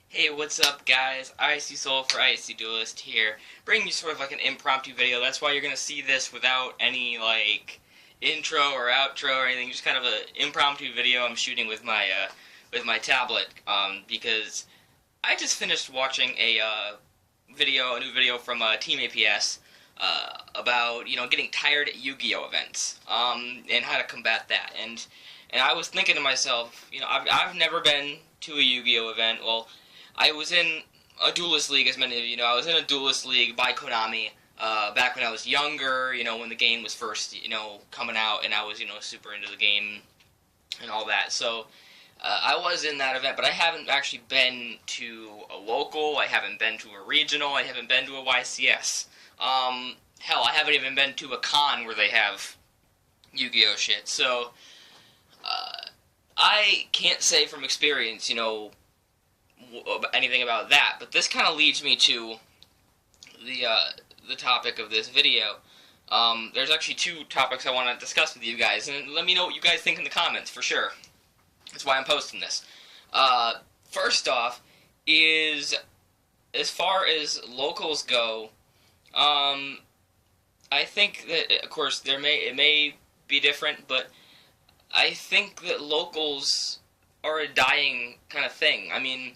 Hey, what's up, guys? IC Soul for IC Duelist here, bringing you sort of like an impromptu video. That's why you're gonna see this without any like intro or outro or anything. Just kind of an impromptu video I'm shooting with my tablet. Because I just finished watching a new video from Team APS about getting tired at Yu-Gi-Oh events and how to combat that. And I was thinking to myself, I've never been to a Yu-Gi-Oh event. Well, I was in a Duelist League, as many of you know. I was in a Duelist League by Konami back when I was younger, when the game was first, coming out, and I was, super into the game and all that. So I was in that event, but I haven't actually been to a local, I haven't been to a regional, I haven't been to a YCS. Hell, I haven't even been to a con where they have Yu-Gi-Oh shit. So I can't say from experience, anything about that, but this kind of leads me to the topic of this video. There's actually two topics I want to discuss with you guys, and let me know what you guys think in the comments, for sure. That's why I'm posting this. First off, is as far as locals go, I think that, of course, it may be different, but I think that locals are a dying kind of thing. I mean,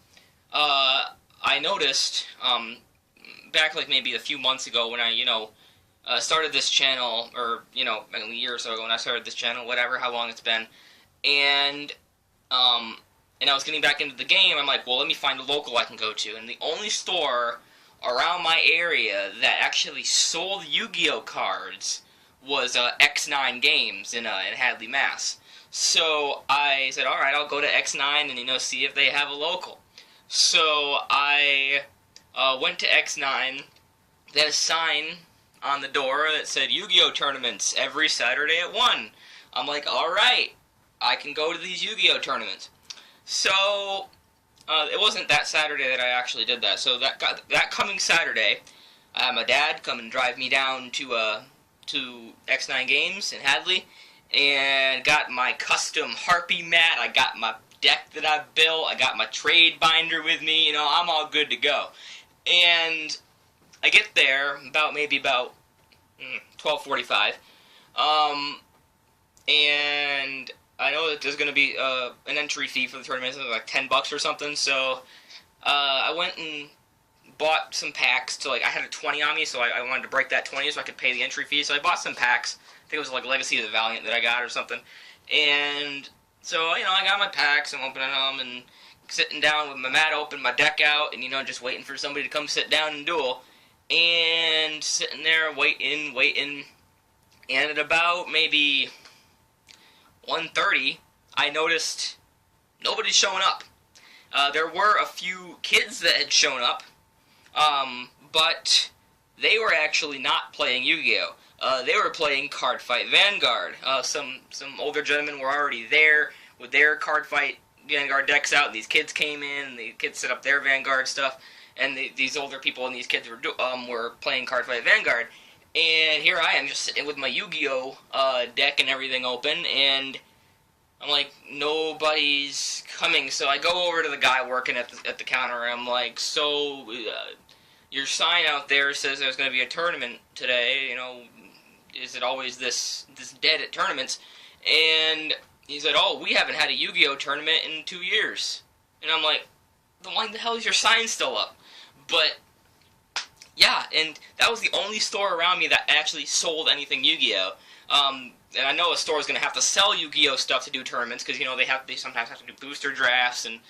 I noticed, back like maybe a few months ago when I, started this channel, or, a year or so ago when I started this channel, whatever, how long it's been, and I was getting back into the game. I'm like, well, let me find a local I can go to, and the only store around my area that actually sold Yu-Gi-Oh cards was X9 Games in Hadley, Mass. So I said, alright, I'll go to X9 and, see if they have a local. So I went to X9. They had a sign on the door that said Yu-Gi-Oh tournaments every Saturday at 1. I'm like, alright, I can go to these Yu-Gi-Oh tournaments. So it wasn't that Saturday that I actually did that. So that coming Saturday, I had my dad come and drive me down to X9 Games in Hadley, and got my custom Harpy mat. I got my deck that I built. I got my trade binder with me. I'm all good to go. And I get there maybe about 12:45, and I know that there's going to be an entry fee for the tournament. It's like $10 or something. So I went and bought some packs. I had a 20 on me, so I wanted to break that 20 so I could pay the entry fee. So I bought some packs. I think it was like Legacy of the Valiant that I got or something. And so, I got my packs, I'm opening them, and sitting down with my mat open, my deck out, and, just waiting for somebody to come sit down and duel. And sitting there waiting, and at about maybe 1:30, I noticed nobody's showing up. There were a few kids that had shown up, but they were actually not playing Yu-Gi-Oh! They were playing Card Fight Vanguard. Some older gentlemen were already there with their Card Fight Vanguard decks out, and these kids came in, and the kids set up their Vanguard stuff, and these older people and these kids were playing Card Fight Vanguard. And here I am just sitting with my Yu-Gi-Oh! Deck and everything open, and I'm like, nobody's coming. So I go over to the guy working at the counter, and I'm like, so your sign out there says there's going to be a tournament today, is it always this dead at tournaments? And he said, oh, we haven't had a Yu-Gi-Oh tournament in 2 years. And I'm like, then why the hell is your sign still up? But yeah, and that was the only store around me that actually sold anything Yu-Gi-Oh. And I know a store is going to have to sell Yu-Gi-Oh stuff to do tournaments, because they sometimes have to do booster drafts and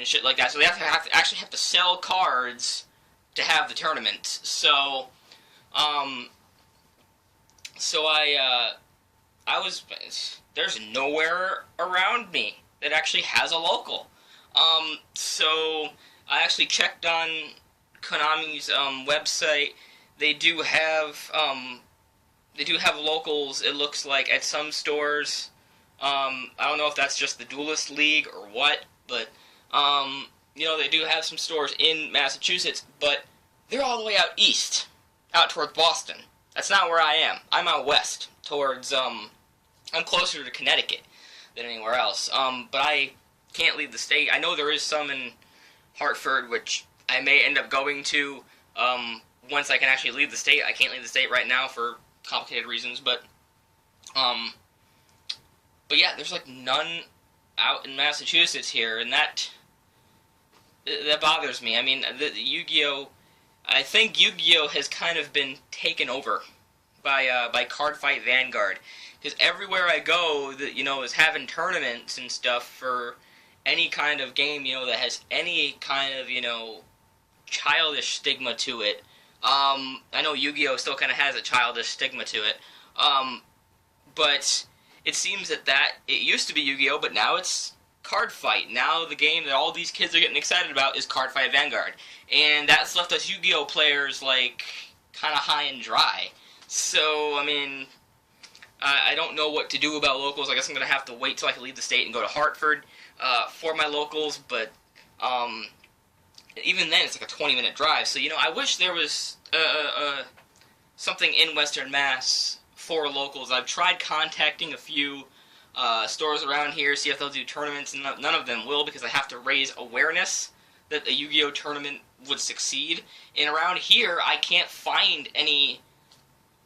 shit like that. So they actually have to sell cards to have the tournament. So there's nowhere around me that actually has a local. So I actually checked on Konami's website. They do have locals, it looks like, at some stores. I don't know if that's just the Duelist League or what, but they do have some stores in Massachusetts, but they're all the way out east, out towards Boston. That's not where I am. I'm out west, towards, I'm closer to Connecticut than anywhere else. But I can't leave the state. I know there is some in Hartford, which I may end up going to once I can actually leave the state. I can't leave the state right now for complicated reasons, but yeah, there's like none out in Massachusetts here, and that bothers me. I mean, the Yu-Gi-Oh! I think Yu-Gi-Oh! Has kind of been taken over by Card Fight Vanguard, because everywhere I go, that is having tournaments and stuff for any kind of game, that has any kind of childish stigma to it. I know Yu-Gi-Oh! Still kind of has a childish stigma to it, but it seems that it used to be Yu-Gi-Oh!, but now it's Card Fight. Now the game that all these kids are getting excited about is Card Fight Vanguard. And that's left us Yu-Gi-Oh! Players, like, kind of high and dry. So, I mean, I don't know what to do about locals. I guess I'm going to have to wait till I can leave the state and go to Hartford for my locals, but even then it's like a 20-minute drive. So, I wish there was something in Western Mass for locals. I've tried contacting a few stores around here, see if they'll do tournaments, and none of them will, because I have to raise awareness that the Yu-Gi-Oh! Tournament would succeed. And around here, I can't find any,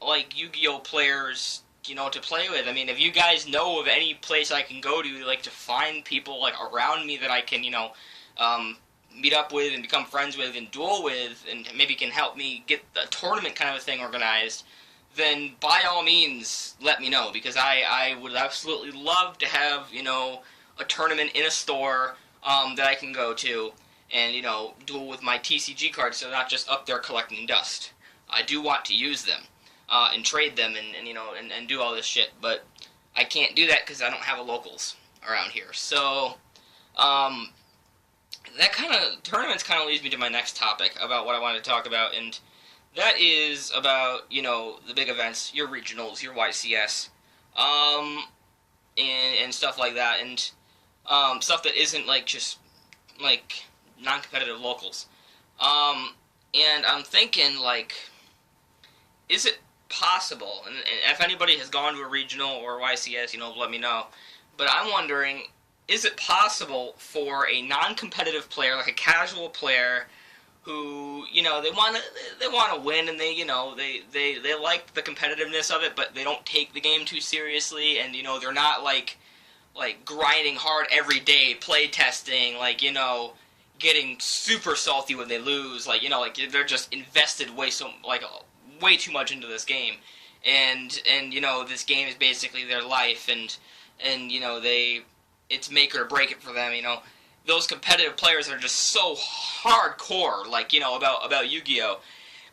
like, Yu-Gi-Oh! Players, to play with. I mean, if you guys know of any place I can go to, like, to find people, like, around me that I can, meet up with and become friends with and duel with, and maybe can help me get a tournament kind of a thing organized, then by all means, let me know, because I would absolutely love to have, a tournament in a store that I can go to and, duel with my TCG cards, so they're not just up there collecting dust. I do want to use them and trade them and do all this shit, but I can't do that because I don't have a locals around here. So, that kind of, tournaments kind of leads me to my next topic about what I wanted to talk about, and that is about, the big events, your regionals, your YCS, and stuff like that, and stuff that isn't, like, just, like, non-competitive locals. And I'm thinking, like, is it possible, and if anybody has gone to a regional or YCS, let me know, but I'm wondering, is it possible for a non-competitive player, like a casual player, who, they want to win, and they like the competitiveness of it, but they don't take the game too seriously, and, they're not, like grinding hard every day, play testing, like, getting super salty when they lose, like, they're just invested way too much into this game, and this game is basically their life, and it's make it or break it for them, Those competitive players are just so hardcore, like, about Yu-Gi-Oh!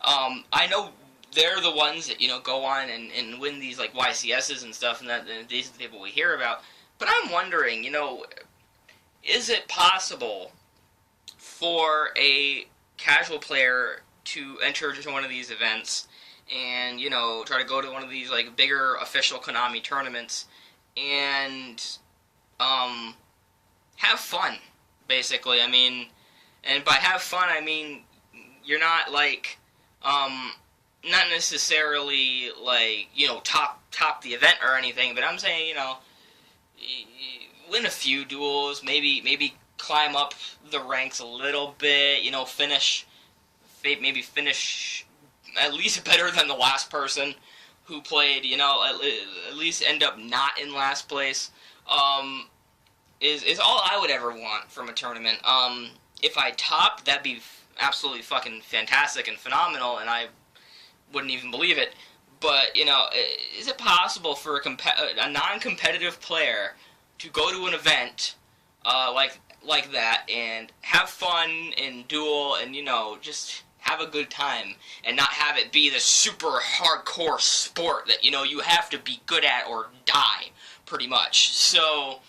I know they're the ones that, go on and win these, like, YCSs and stuff, and these are the people we hear about. But I'm wondering, is it possible for a casual player to enter into one of these events and, try to go to one of these, like, bigger official Konami tournaments and, have fun? Basically, I mean, and by have fun, I mean, you're not, like, not necessarily, like, top the event or anything, but I'm saying, win a few duels, maybe climb up the ranks a little bit, maybe finish at least better than the last person who played, at least end up not in last place, is all I would ever want from a tournament. If I top, that'd be absolutely fucking fantastic and phenomenal, and I wouldn't even believe it. But, is it possible for a non-competitive player to go to an event like that and have fun and duel and, just have a good time and not have it be the super hardcore sport that, you have to be good at or die, pretty much. So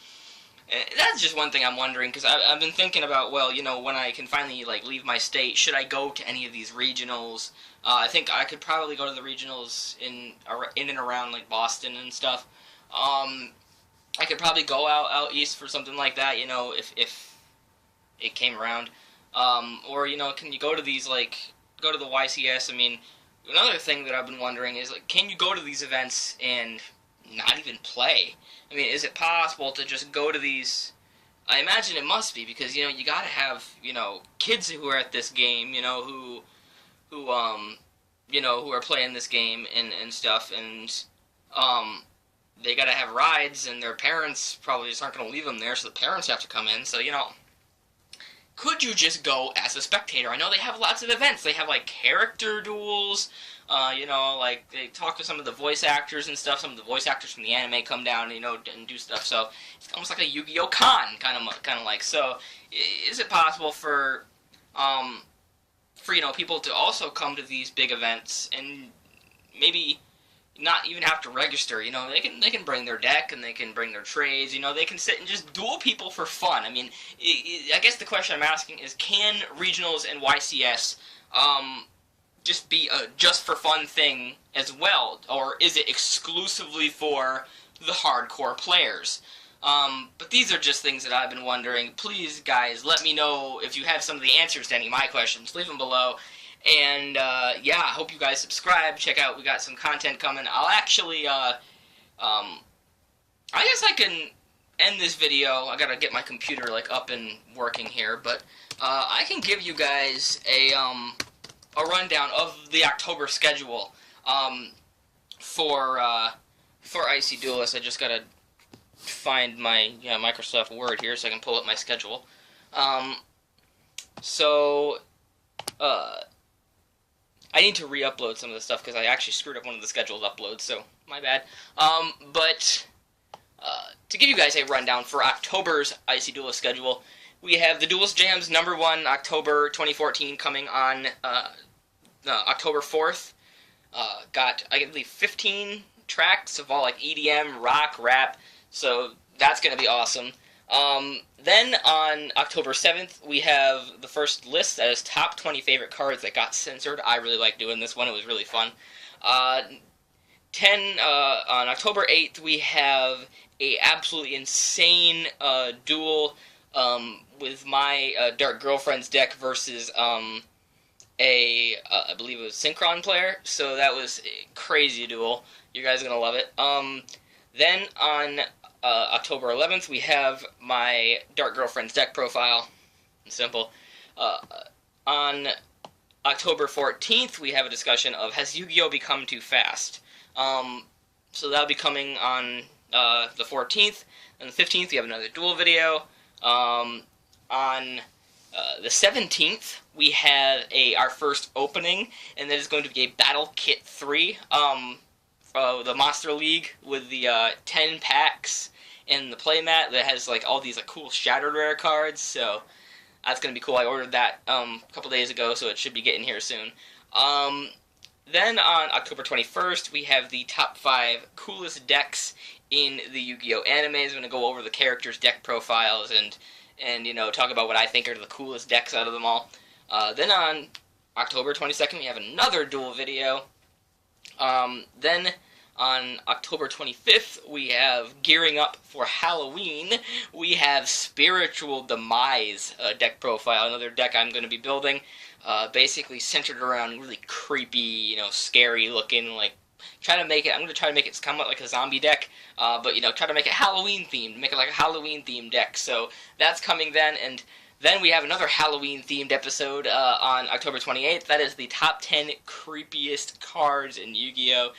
that's just one thing I'm wondering, because I've been thinking about, well, when I can finally, like, leave my state, should I go to any of these regionals? I think I could probably go to the regionals in and around, like, Boston and stuff. I could probably go out east for something like that, if it came around. Or, can you go to these, like, go to the YCS? I mean, another thing that I've been wondering is, like, can you go to these events and not even play? I mean, is it possible to just go to these I imagine it must be because you gotta have kids who are at this game, who are playing this game and stuff, and um they gotta have rides, and their parents probably just aren't gonna leave them there, so the parents have to come in. So could you just go as a spectator? I know they have lots of events. They have like character duels. Like they talk to some of the voice actors and stuff. Some of the voice actors from the anime come down, and do stuff. So it's almost like a Yu-Gi-Oh con, kind of like. So, is it possible for people to also come to these big events and maybe not even have to register? They can bring their deck and they can bring their trades. They can sit and just duel people for fun. I mean, I guess the question I'm asking is, can regionals and YCS just be a just for fun thing as well, or is it exclusively for the hardcore players? But these are just things that I've been wondering. Please, guys, let me know if you have some of the answers to any of my questions. Leave them below. And, yeah, I hope you guys subscribe. Check out, we got some content coming. I'll actually, I guess I can end this video. I gotta get my computer, up and working here. But, I can give you guys a rundown of the October schedule, for Icy Duelist. I just gotta find my Microsoft Word here so I can pull up my schedule. I need to re-upload some of this stuff because I actually screwed up one of the scheduled uploads, so my bad. But to give you guys a rundown for October's Icy Duelist schedule, we have the Duelist Jams #1 October 2014 coming on October 4th. Got, I believe, 15 tracks of all EDM, rock, rap. So that's going to be awesome. Then on October 7th, we have the first list that is top 20 favorite cards that got censored. I really like doing this one. It was really fun. On October 8th, we have a absolutely insane duel with my Dark Girlfriend's deck versus I believe it was Synchron player. So that was a crazy duel. You guys are going to love it. Then on October 11th, we have my Dark Girlfriend's deck profile. Simple. On October 14th, we have a discussion of, has Yu-Gi-Oh! Become too fast? So that'll be coming on the 14th. And the 15th, we have another duel video. On the 17th, we have our first opening, and that is going to be a Battle Kit 3. The Monster League with the 10 packs and the playmat that has all these cool Shattered Rare cards, so that's gonna be cool. I ordered that a couple days ago, so it should be getting here soon. Then on October 21st, we have the top 5 coolest decks in the Yu-Gi-Oh! Animes. I'm gonna go over the characters' deck profiles and talk about what I think are the coolest decks out of them all. Then on October 22nd, we have another duel video. Then on October 25th, we have gearing up for Halloween. We have Spiritual Demise deck profile, another deck I'm going to be building, basically centered around really creepy, scary looking, I'm going to try to make it kind of like a zombie deck, but, try to make it Halloween themed, make it like a Halloween themed deck. So that's coming then, and then we have another Halloween-themed episode on October 28th. That is the top 10 creepiest cards in Yu-Gi-Oh!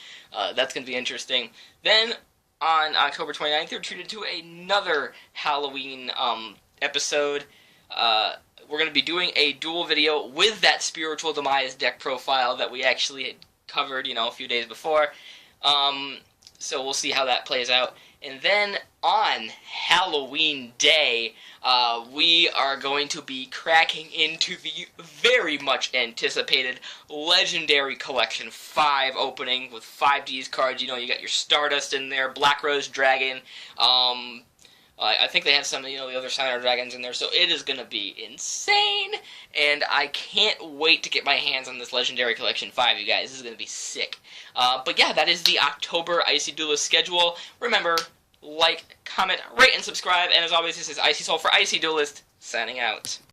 That's going to be interesting. Then, on October 29th, we're treated to another Halloween episode. We're going to be doing a duel video with that Spiritual Demise deck profile that we actually had covered, a few days before. So we'll see how that plays out. And then on Halloween Day, we are going to be cracking into the very much anticipated Legendary Collection 5 opening with 5Ds cards. You got your Stardust in there, Black Rose Dragon. I think they have some, the other Signer Dragons in there, so it is going to be insane, and I can't wait to get my hands on this Legendary Collection 5, you guys. This is going to be sick. But yeah, that is the October Icy Duelist schedule. Remember, like, comment, rate, and subscribe, and as always, this is Icy Soul for Icy Duelist, signing out.